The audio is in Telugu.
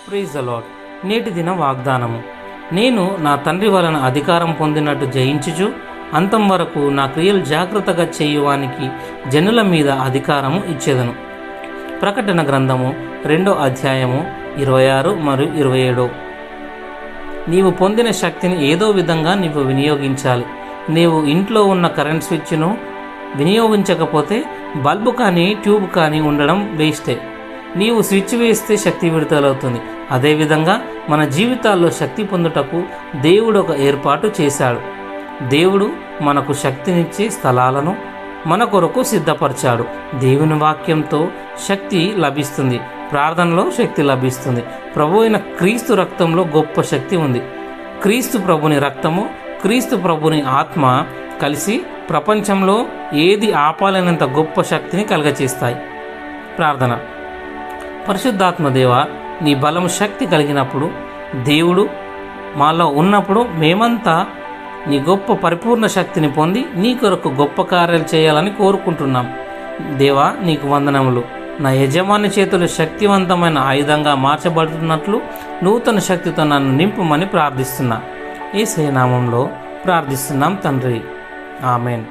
Praise the lord. నేటి దిన వాగ్దానము. నేను నా తండ్రి వలన అధికారం పొందినట్టు జయించుచు అంతం వరకు నా క్రియలు జాగ్రత్తగా చేయువానికి జనుల మీద అధికారము ఇచ్చేదను. ప్రకటన గ్రంథము 2వ అధ్యాయము 26 మరియు 27. నీవు పొందిన శక్తిని ఏదో విధంగా నీవు వినియోగించాలి. నీవు ఇంట్లో ఉన్న కరెంట్ స్విచ్ను వినియోగించకపోతే బల్బు కానీ ట్యూబ్ కానీ ఉండడం వేస్టే. నీవు స్విచ్ వేస్తే శక్తి విడుదలవుతుంది. అదేవిధంగా మన జీవితాల్లో శక్తి పొందుటకు దేవుడు ఒక ఏర్పాటు చేశాడు. దేవుడు మనకు శక్తినిచ్చే స్థలాలను మన కొరకు సిద్ధపరిచాడు. దేవుని వాక్యంతో శక్తి లభిస్తుంది. ప్రార్థనలో శక్తి లభిస్తుంది. ప్రభు అయిన క్రీస్తు రక్తంలో గొప్ప శక్తి ఉంది. క్రీస్తు ప్రభుని రక్తము, క్రీస్తు ప్రభుని ఆత్మ కలిసి ప్రపంచంలో ఏది ఆపాలనేంత గొప్ప శక్తిని కలుగచేస్తాయి. ప్రార్థన. పరిశుద్ధాత్మ దేవ, నీ బలం శక్తి కలిగినప్పుడు, దేవుడు మాలో ఉన్నప్పుడు మేమంతా నీ గొప్ప పరిపూర్ణ శక్తిని పొంది నీ కొరకు గొప్ప కార్యాలు చేయాలని కోరుకుంటున్నాం. దేవా, నీకు వందనములు. నా యజమాని చేతులు శక్తివంతమైన ఆయుధంగా మార్చబడుతున్నట్లు నూతన శక్తితో నన్ను నింపుమని ప్రార్థిస్తున్నా. యేసయ్య నామంలో ప్రార్థిస్తున్నాం తండ్రి. ఆమెన్.